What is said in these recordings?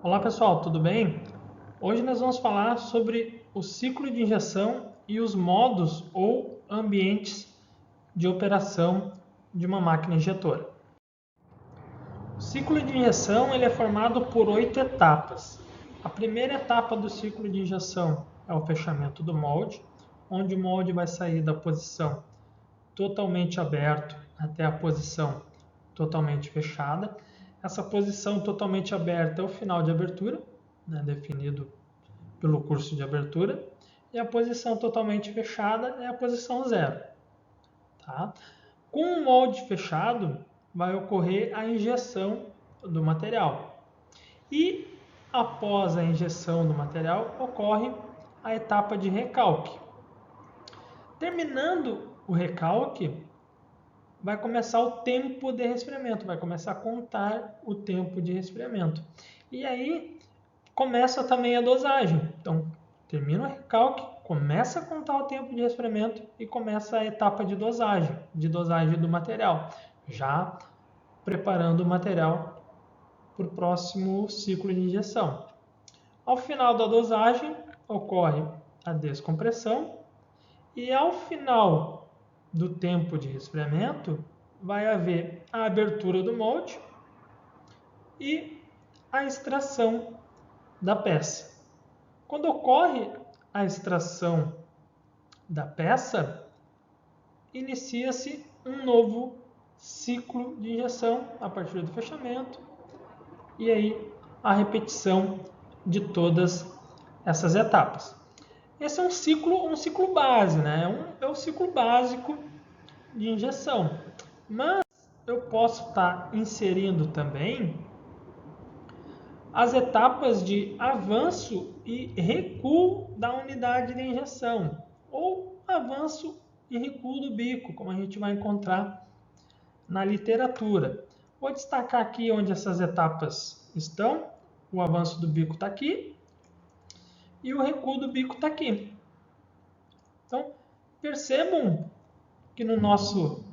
Olá pessoal, tudo bem? Hoje nós vamos falar sobre o ciclo de injeção e os modos ou ambientes de operação de uma máquina injetora. O ciclo de injeção ele é formado por 8 etapas. A primeira etapa do ciclo de injeção é o fechamento do molde, onde o molde vai sair da posição totalmente aberto até a posição totalmente fechada. Essa posição totalmente aberta é o final de abertura, definido pelo curso de abertura, e a posição totalmente fechada é a posição zero. Tá? Com o molde fechado, vai ocorrer a injeção do material. E após a injeção do material, ocorre a etapa de recalque. Terminando o recalque, vai começar o tempo de resfriamento, vai começar a contar o tempo de resfriamento. E aí começa também a dosagem. Então, termina o recalque, começa a contar o tempo de resfriamento e começa a etapa de dosagem do material, já preparando o material para o próximo ciclo de injeção. Ao final da dosagem, ocorre a descompressão e ao final do tempo de resfriamento, vai haver a abertura do molde e a extração da peça. Quando ocorre a extração da peça, inicia-se um novo ciclo de injeção a partir do fechamento e aí a repetição de todas essas etapas. Esse é um ciclo base, né? É o ciclo básico de injeção. Mas eu posso estar inserindo também as etapas de avanço e recuo da unidade de injeção, ou avanço e recuo do bico, como a gente vai encontrar na literatura. Vou destacar aqui onde essas etapas estão. O avanço do bico está aqui e o recuo do bico está aqui. Então, percebam que no nosso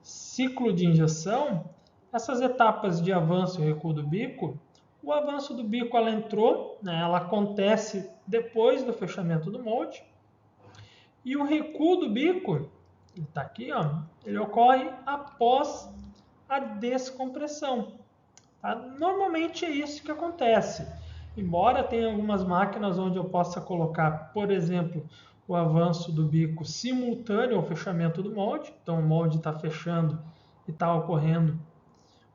ciclo de injeção, essas etapas de avanço e recuo do bico, o avanço do bico ela entrou, ela acontece depois do fechamento do molde, e o recuo do bico, está aqui, ele ocorre após a descompressão. Tá? Normalmente é isso que acontece. Embora tenha algumas máquinas onde eu possa colocar, por exemplo, o avanço do bico simultâneo ao fechamento do molde. Então o molde está fechando e está ocorrendo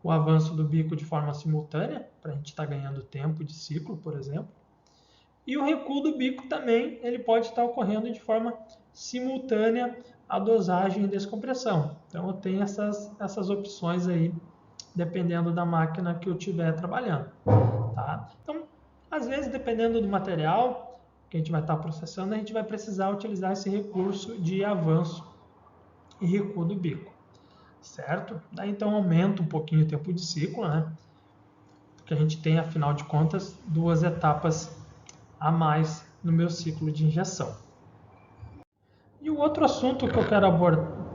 o avanço do bico de forma simultânea, para a gente estar ganhando tempo de ciclo, por exemplo. E o recuo do bico também ele pode estar ocorrendo de forma simultânea à dosagem e descompressão. Então eu tenho essas opções aí, dependendo da máquina que eu estiver trabalhando. Tá? Então, às vezes, dependendo do material que a gente vai estar processando, a gente vai precisar utilizar esse recurso de avanço e recuo do bico. Certo? Daí, então, aumenta um pouquinho o tempo de ciclo, né? Porque a gente tem, afinal de contas, 2 etapas a mais no meu ciclo de injeção. E o outro assunto que eu quero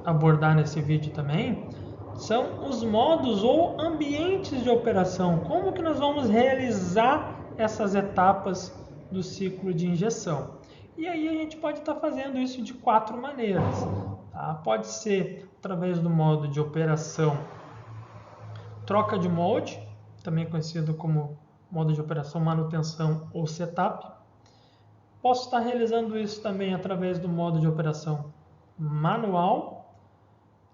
abordar nesse vídeo também são os modos ou ambientes de operação. Como que nós vamos realizar essas etapas do ciclo de injeção? E aí a gente pode estar fazendo isso de 4 maneiras. Tá? Pode ser através do modo de operação troca de molde, também conhecido como modo de operação manutenção ou setup. Posso estar realizando isso também através do modo de operação manual,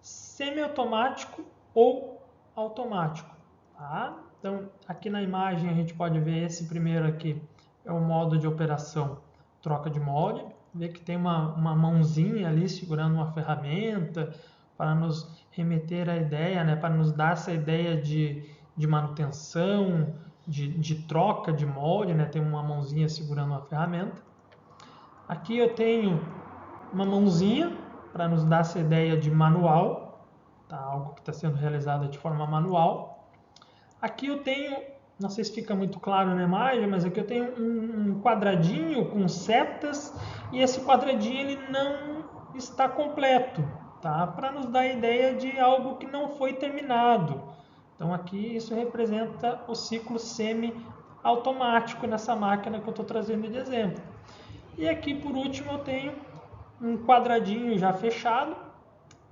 semiautomático ou automático. Tá? Então, aqui na imagem a gente pode ver esse primeiro aqui, é o modo de operação troca de molde. Vê que tem uma mãozinha ali segurando uma ferramenta para nos remeter à ideia, né? Para nos dar essa ideia de manutenção, de troca de molde, né? Tem uma mãozinha segurando uma ferramenta. Aqui eu tenho uma mãozinha para nos dar essa ideia de manual, tá? Algo que está sendo realizado de forma manual. Aqui eu tenho, não sei se fica muito claro na imagem, mas aqui eu tenho um quadradinho com setas e esse quadradinho ele não está completo, tá? Para nos dar a ideia de algo que não foi terminado. Então aqui isso representa o ciclo semi automático nessa máquina que eu estou trazendo de exemplo. E aqui, por último, eu tenho um quadradinho já fechado,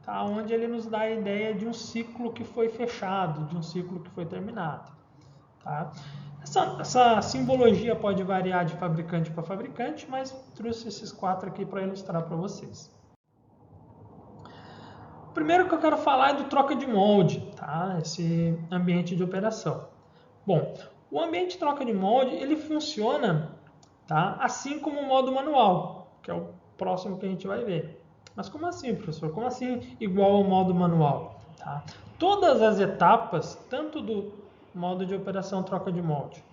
tá? Onde ele nos dá a ideia de um ciclo que foi fechado, de um ciclo que foi terminado. Tá? Essa simbologia pode variar de fabricante para fabricante, mas trouxe esses 4 aqui para ilustrar para vocês. O primeiro que eu quero falar é do troca de molde, tá? Esse ambiente de operação. Bom, o ambiente de troca de molde ele funciona, tá? Assim como o modo manual, que é o próximo que a gente vai ver. Mas como assim, professor? Como assim igual ao modo manual? Tá? Todas as etapas, tanto do modo de operação troca de molde,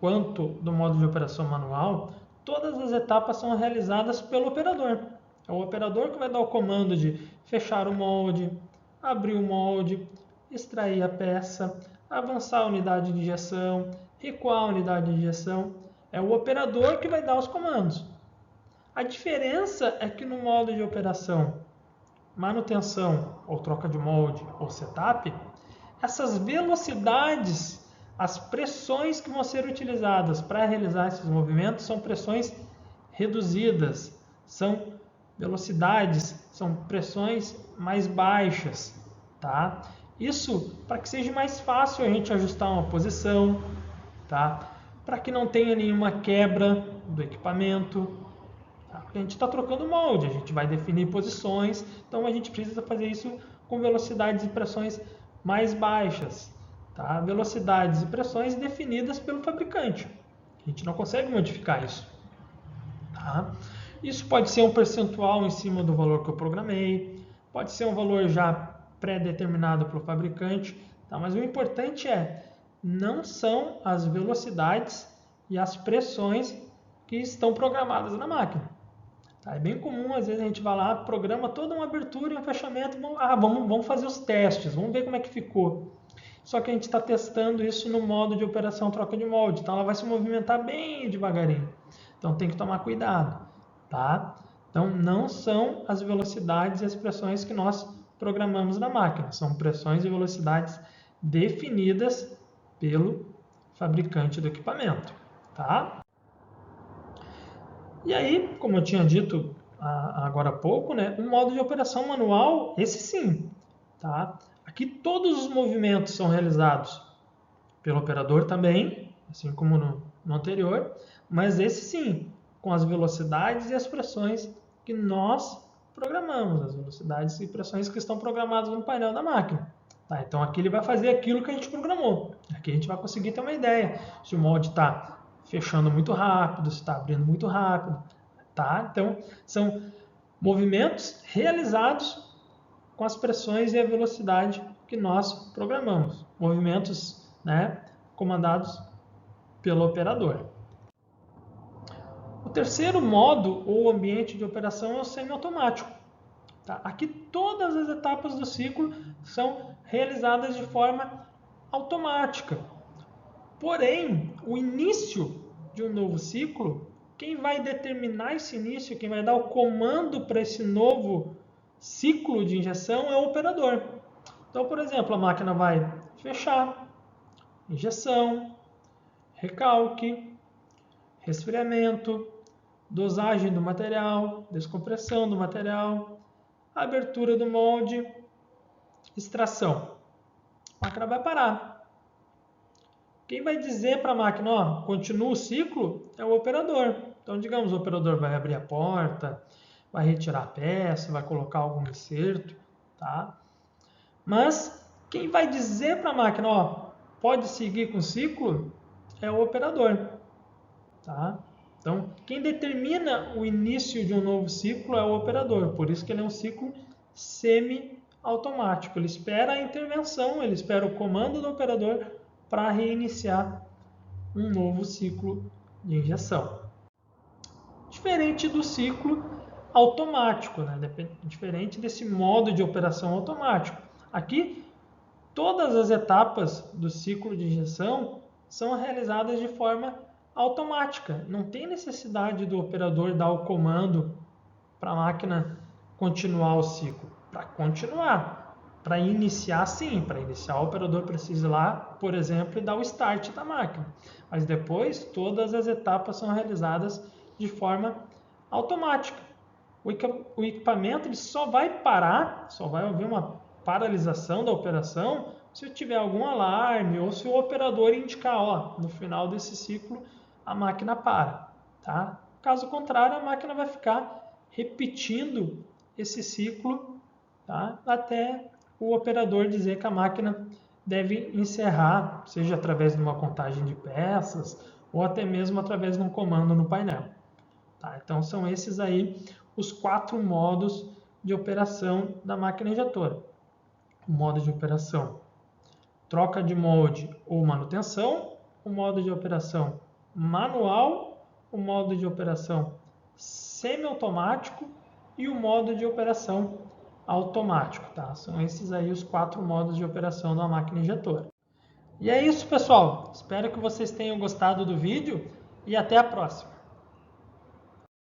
quanto do modo de operação manual, todas as etapas são realizadas pelo operador. É o operador que vai dar o comando de fechar o molde, abrir o molde, extrair a peça, avançar a unidade de injeção, recuar a unidade de injeção. É o operador que vai dar os comandos. A diferença é que no modo de operação, manutenção ou troca de molde ou setup, essas velocidades, as pressões que vão ser utilizadas para realizar esses movimentos são pressões reduzidas, são velocidades, são pressões mais baixas, tá? Isso para que seja mais fácil a gente ajustar uma posição, tá? Para que não tenha nenhuma quebra do equipamento. A gente está trocando molde, a gente vai definir posições, então a gente precisa fazer isso com velocidades e pressões mais baixas. Tá? Velocidades e pressões definidas pelo fabricante. A gente não consegue modificar isso. Tá? Isso pode ser um percentual em cima do valor que eu programei, pode ser um valor já pré-determinado pelo fabricante, tá? Mas o importante não são as velocidades e as pressões que estão programadas na máquina. Tá? É bem comum, às vezes a gente vai lá, programa toda uma abertura e um fechamento, vamos fazer os testes, vamos ver como é que ficou. Só que a gente está testando isso no modo de operação troca de molde, então ela vai se movimentar bem devagarinho. Então tem que tomar cuidado, tá? Então não são as velocidades e as pressões que nós programamos na máquina, são pressões e velocidades definidas pelo fabricante do equipamento, tá? E aí, como eu tinha dito agora há pouco, né, um modo de operação manual, esse sim, tá? Aqui todos os movimentos são realizados pelo operador também, assim como no anterior, mas esse sim, com as velocidades e as pressões que nós programamos, as velocidades e pressões que estão programadas no painel da máquina. Tá? Então aqui ele vai fazer aquilo que a gente programou. Aqui a gente vai conseguir ter uma ideia se o molde está fechando muito rápido, se está abrindo muito rápido. Tá? Então são movimentos realizados com as pressões e a velocidade que nós programamos. Movimentos, né, comandados pelo operador. O terceiro modo ou ambiente de operação é o semiautomático. Tá? Aqui todas as etapas do ciclo são realizadas de forma automática. Porém, o início de um novo ciclo, quem vai determinar esse início, quem vai dar o comando para esse novo ciclo de injeção é o operador. Então, por exemplo, a máquina vai fechar, injeção, recalque, resfriamento, dosagem do material, descompressão do material, abertura do molde, extração. A máquina vai parar. Quem vai dizer para a máquina, ó, continua o ciclo, é o operador. Então, digamos, o operador vai abrir a porta, vai retirar a peça, vai colocar algum inserto, tá? Mas quem vai dizer para a máquina, ó, pode seguir com o ciclo, é o operador, tá? Então, quem determina o início de um novo ciclo é o operador, por isso que ele é um ciclo semi-automático. Ele espera a intervenção, ele espera o comando do operador para reiniciar um novo ciclo de injeção. Diferente do ciclo automático, né? Diferente desse modo de operação automático. Aqui, todas as etapas do ciclo de injeção são realizadas de forma automática. Não tem necessidade do operador dar o comando para a máquina continuar o ciclo. Para continuar, Para iniciar, sim, para iniciar o operador precisa ir lá, por exemplo, e dar o start da máquina. Mas depois todas as etapas são realizadas de forma automática. O equipamento ele só vai parar, só vai haver uma paralisação da operação se tiver algum alarme ou se o operador indicar, ó, no final desse ciclo a máquina para. Tá? Caso contrário, a máquina vai ficar repetindo esse ciclo, tá? Até o operador dizer que a máquina deve encerrar, seja através de uma contagem de peças ou até mesmo através de um comando no painel. Tá? Então são esses aí os 4 modos de operação da máquina injetora. O modo de operação troca de molde ou manutenção, o modo de operação manual, o modo de operação semiautomático e o modo de operação automático. Tá? São esses aí os 4 modos de operação da máquina injetora. E é isso, pessoal. Espero que vocês tenham gostado do vídeo e até a próxima.